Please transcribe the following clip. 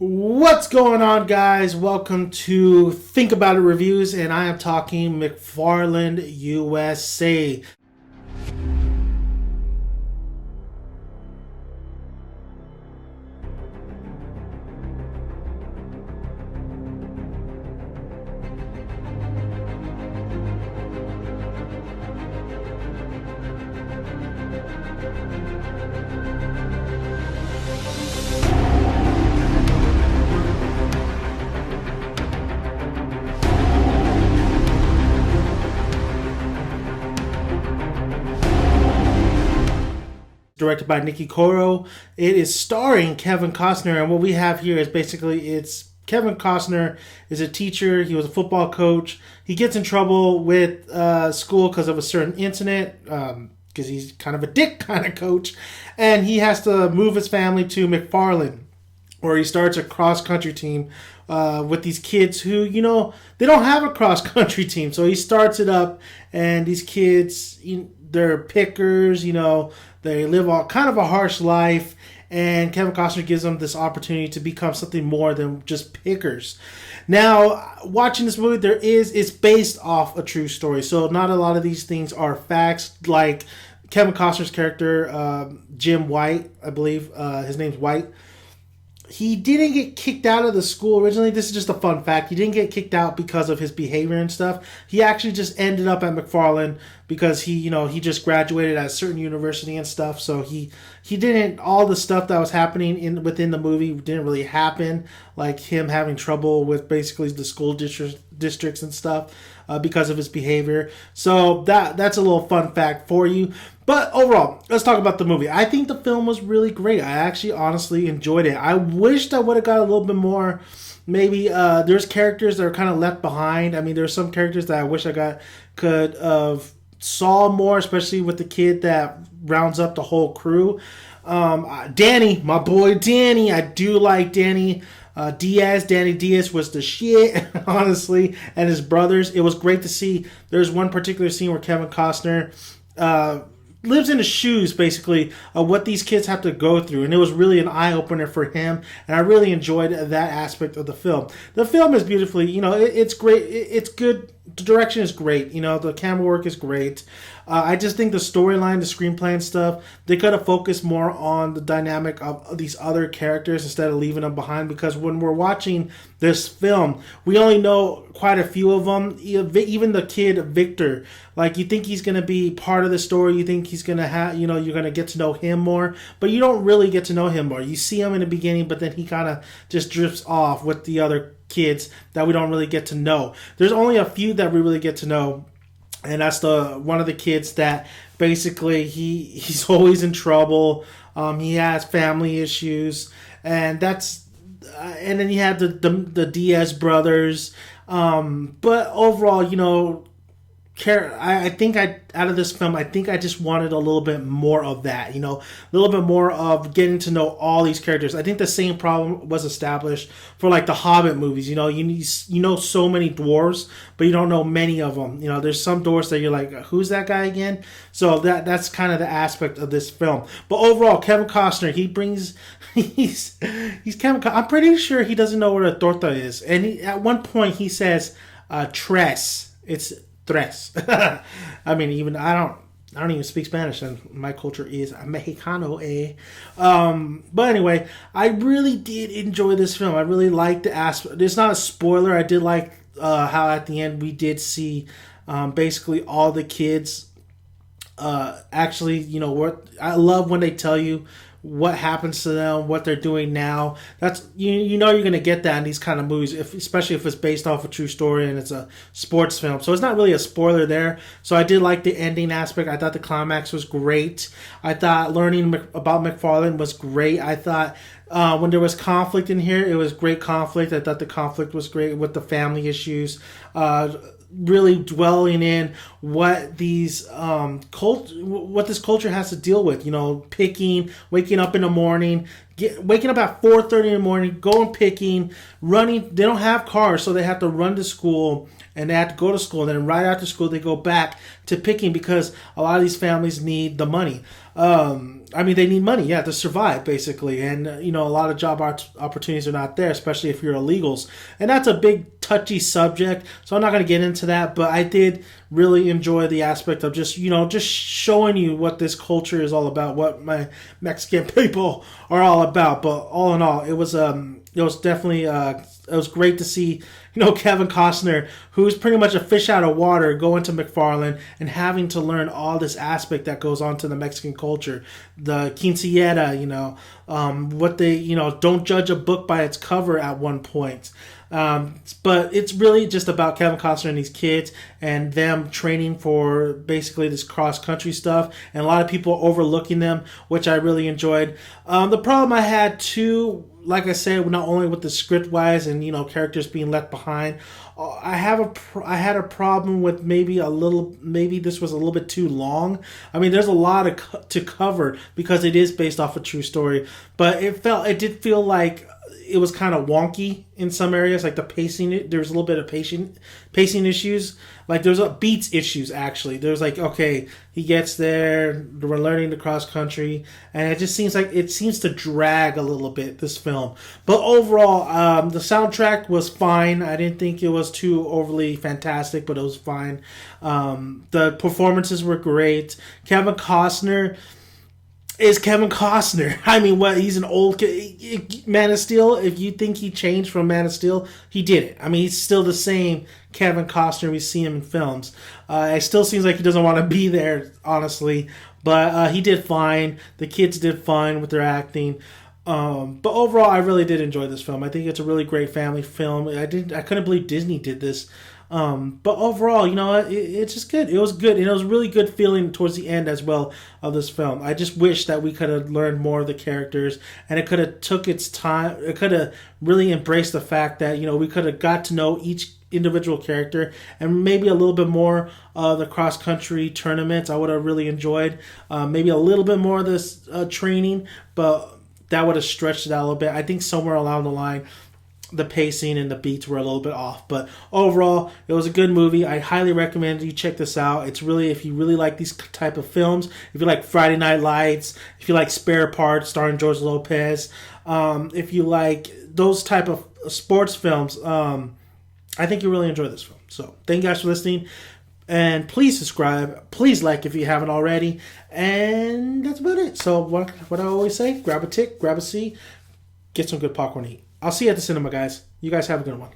What's going on, guys? Welcome to Think About It Reviews, and I am talking Mcfarland USA. Directed by Nikki Coro. It is starring Kevin Costner, and what we have here is basically it's Kevin Costner is a teacher. He was a football coach. He gets in trouble with school because of a certain incident, because he's kind of a dick kind of coach, and he has to move his family to Mcfarland, where he starts a cross-country team with these kids who, they don't have a cross-country team. So he starts it up, and these kids, they're pickers, they live all kind of a harsh life, and Kevin Costner gives them this opportunity to become something more than just pickers. Now, watching this movie, it's based off a true story, so not a lot of these things are facts. Like Kevin Costner's character, Jim White, I believe his name's White. He didn't get kicked out of the school originally. This is just a fun fact. He didn't get kicked out because of his behavior and stuff. He actually just ended up at Mcfarland because he just graduated at a certain university and stuff. So he didn't, all the stuff that was happening within the movie didn't really happen, like him having trouble with basically the school districts and stuff because of his behavior. So that's a little fun fact for you. But overall, let's talk about the movie. I think the film was really great. I actually honestly enjoyed it. I wished I would have got a little bit more. Maybe there's characters that are kind of left behind. I mean, there's some characters that I wish I could have saw more, especially with the kid that rounds up the whole crew. Danny, my boy Danny. I do like Danny. Danny Diaz was the shit, honestly, and his brothers. It was great to see. There's one particular scene where Kevin Costner lives in the shoes, basically, of what these kids have to go through. And it was really an eye-opener for him. And I really enjoyed that aspect of the film. The film is beautifully, it's great. It's good. The direction is great. The camera work is great. I just think the storyline, the screenplay and stuff, they could have focused more on the dynamic of these other characters instead of leaving them behind. Because when we're watching this film, we only know quite a few of them. Even the kid, Victor, like you think he's going to be part of the story. You think he's going to have, you're going to get to know him more. But you don't really get to know him more. You see him in the beginning, but then he kind of just drifts off with the other kids that we don't really get to know. There's only a few that we really get to know. And that's one of the kids that basically he's always in trouble. He has family issues, and and then you have the Diaz brothers. But overall, I think out of this film, I think I just wanted a little bit more of that, a little bit more of getting to know all these characters. I think the same problem was established for like the Hobbit movies. You know so many dwarves, but you don't know many of them. There's some dwarves that you're like, who's that guy again? So that's kind of the aspect of this film. But overall, Kevin Costner, he's Kevin. I'm pretty sure he doesn't know what a torta is, and at one point he says tres. It's tres. I mean, even I don't even speak Spanish, and my culture is Mexicano, eh? But anyway, I really did enjoy this film. I really liked the aspect. It's not a spoiler. I did like how at the end we did see basically all the kids. Actually, what I love when they tell you what happens to them, what they're doing now. That's you're going to get that in these kind of movies, especially if it's based off a true story and it's a sports film. So it's not really a spoiler there. So I did like the ending aspect. I thought the climax was great. I thought learning about Mcfarland was great. I thought when there was conflict in here, it was great conflict. I thought the conflict was great with the family issues. Really dwelling in what these what this culture has to deal with. Picking, waking up in the morning, waking up at 4:30 in the morning, going picking, running. They don't have cars, so they have to run to school, and they have to go to school. And then right after school, they go back to picking because a lot of these families need the money. I mean, they need money, yeah, to survive, basically. And, a lot of job opportunities are not there, especially if you're illegals. And that's a big, touchy subject, so I'm not going to get into that. But I did really enjoy the aspect of just, just showing you what this culture is all about, what my Mexican people are all about. But all in all, it was definitely, it was great to see, Kevin Costner, who's pretty much a fish out of water, going to Mcfarland and having to learn all this aspect that goes on to the Mexican culture. The quinceañera, what they, don't judge a book by its cover at one point. But it's really just about Kevin Costner and these kids and them training for basically this cross-country stuff. And a lot of people overlooking them, which I really enjoyed. The problem I had, too, like I said, not only with the script-wise and, characters being left behind, I had a problem with maybe this was a little bit too long. I mean, there's a lot to cover because it is based off a true story. But it did feel like it was kind of wonky in some areas, like the pacing. There's a little bit of pacing issues. Like there's beats issues actually. There's like, okay, he gets there, we're learning the cross country, and it just seems to drag a little bit, this film. But overall, the soundtrack was fine. I didn't think it was too overly fantastic, but it was fine. The performances were great. Kevin Costner is Kevin Costner. I mean, he's an old Man of Steel. If you think he changed from Man of Steel, he didn't. I mean, he's still the same Kevin Costner we see him in films. It still seems like he doesn't want to be there, honestly. But he did fine. The kids did fine with their acting. But overall, I really did enjoy this film. I think it's a really great family film. I couldn't believe Disney did this. But overall, it's just good. It was good. And it was a really good feeling towards the end as well of this film. I just wish that we could have learned more of the characters, and it could have took its time. It could have really embraced the fact that, we could have got to know each individual character, and maybe a little bit more of the cross-country tournaments. I would have really enjoyed maybe a little bit more of this training, but that would have stretched it out a little bit. I think somewhere along the line, the pacing and the beats were a little bit off. But overall, it was a good movie. I highly recommend you check this out. It's really, if you really like these type of films, if you like Friday Night Lights, if you like Spare Parts starring George Lopez, if you like those type of sports films, I think you'll really enjoy this film. So thank you guys for listening. And please subscribe. Please like if you haven't already. And that's about it. So what I always say, grab a tick, grab a seat, get some good popcorn to eat. I'll see you at the cinema, guys. You guys have a good one.